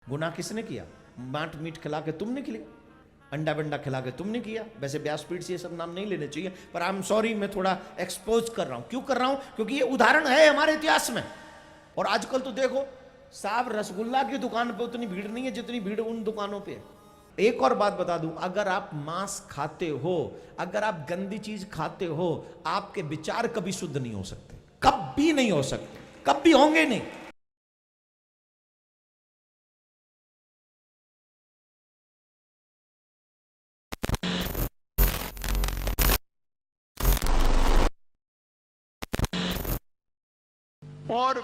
गुनाह किसने किया? मांट मीट खिला के तुमने किया, अंडा बंडा खिला के तुमने किया। वैसे व्यासपीठ से ये सब नाम नहीं लेने चाहिए, पर आई एम सॉरी, मैं थोड़ा एक्सपोज कर रहा हूं। क्यों कर रहा हूं? क्योंकि ये उदाहरण है हमारे इतिहास में। और आजकल तो देखो साहब, रसगुल्ला की दुकान पे उतनी भीड़ नहीं है जितनी भीड़ उन दुकानों पे है। एक और बात बता दूं, अगर आप मांस खाते हो, अगर आप गंदी चीज खाते हो, आपके विचार कभी शुद्ध नहीं हो सकते, कभी नहीं हो सकते, कभी होंगे नहीं। और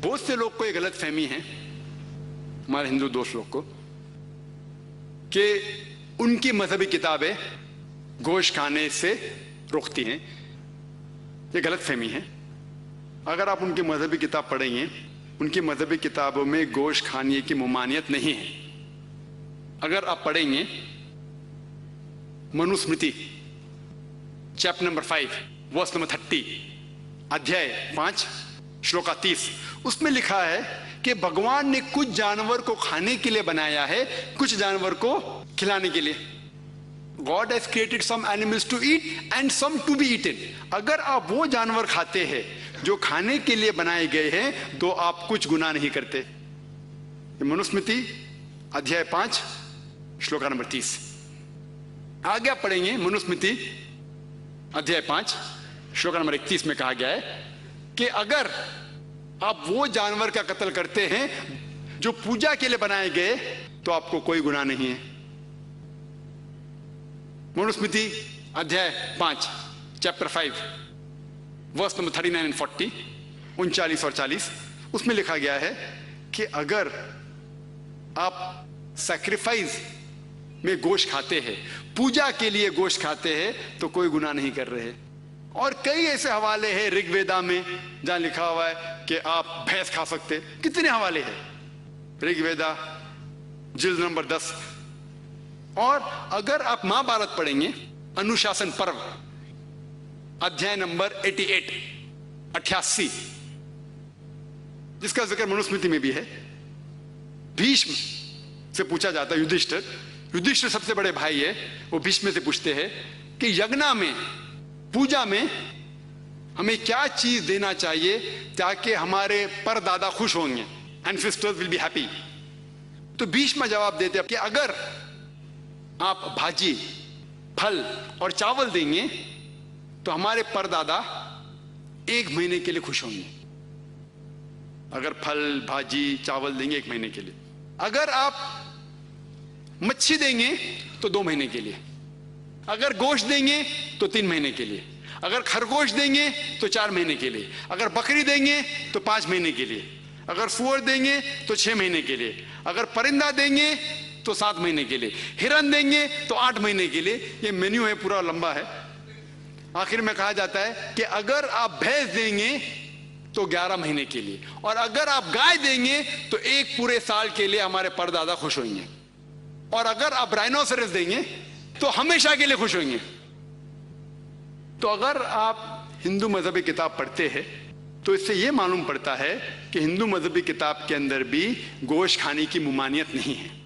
बहुत से लोग को ये गलत फहमी है, हमारे हिंदू दोस्त लोग को, कि उनकी मजहबी किताबें गोश्त खाने से रोकती हैं। ये गलत फहमी है। अगर आप उनकी मजहबी किताब पढ़ेंगे, उनकी मजहबी किताबों में गोश्त खाने की ममानियत नहीं है। अगर आप पढ़ेंगे Manusmriti chapter number 5 verse number 30, अध्याय 5 श्लोका 30, उसमें लिखा है कि भगवान ने कुछ जानवर को खाने के लिए बनाया है, कुछ जानवर को खिलाने के लिए। God has created some animals to eat and some to be eaten. अगर आप वो जानवर खाते हैं जो खाने के लिए बनाए गए हैं तो आप कुछ गुनाह नहीं करते। मनुस्मृति अध्याय 5 श्लोका नंबर 30। आगे आप पढ़ेंगे मनुस्मृति अध्याय 5 श्लोका नंबर 31 में कहा गया है कि अगर आप वो जानवर का कत्ल करते हैं जो पूजा के लिए बनाए गए तो आपको कोई गुनाह नहीं है। मनुस्मृति अध्याय 5 चैप्टर 5 वर्स नंबर 39 एंड 40, 39 और 40, उसमें लिखा गया है कि अगर आप सैक्रिफाइस में गोश्त खाते हैं, पूजा के लिए गोश्त खाते हैं, तो कोई गुनाह नहीं कर रहे। और कई ऐसे हवाले हैं ऋग्वेदा में जहां लिखा हुआ है कि आप भैंस खा सकते। कितने हवाले हैं ऋग्वेदा जिल्द नंबर 10। और अगर आप महाभारत पढ़ेंगे, अनुशासन पर्व अध्याय नंबर 88, जिसका जिक्र मनुस्मृति में भी है, भीष्म से पूछा जाता है, युधिष्ठिर सबसे बड़े भाई है, वो भीष्म से पूछते हैं कि यज्ञ में, पूजा में हमें क्या चीज देना चाहिए ताकि हमारे परदादा खुश होंगे, एंसेस्टर्स विल बी हैप्पी। तो भीष्म जवाब देते हैं कि अगर आप भाजी, फल और चावल देंगे तो हमारे परदादा 1 महीने के लिए खुश होंगे। अगर फल, भाजी, चावल देंगे 1 महीने के लिए। अगर आप मच्छी देंगे तो 2 महीने के लिए। अगर गोश्त देंगे तो 3 महीने के लिए। अगर खरगोश देंगे तो 4 महीने के लिए। अगर बकरी देंगे तो 5 महीने के लिए। अगर सुअर देंगे तो 6 महीने के लिए। अगर परिंदा देंगे तो 7 महीने के लिए। हिरन देंगे तो 8 महीने के लिए। ये मेन्यू है, पूरा लंबा है। आखिर में कहा जाता है कि अगर आप भैंस देंगे तो 11 महीने के लिए, और अगर आप गाय देंगे तो 1 पूरे साल के लिए हमारे परदादा खुश होंगे, और अगर आप राइनोसरस देंगे तो हमेशा के लिए खुश होंगे। तो अगर आप हिंदू मजहबी किताब पढ़ते हैं तो इससे यह मालूम पड़ता है कि हिंदू मजहबी किताब के अंदर भी गोश्त खाने की ममानियत नहीं है।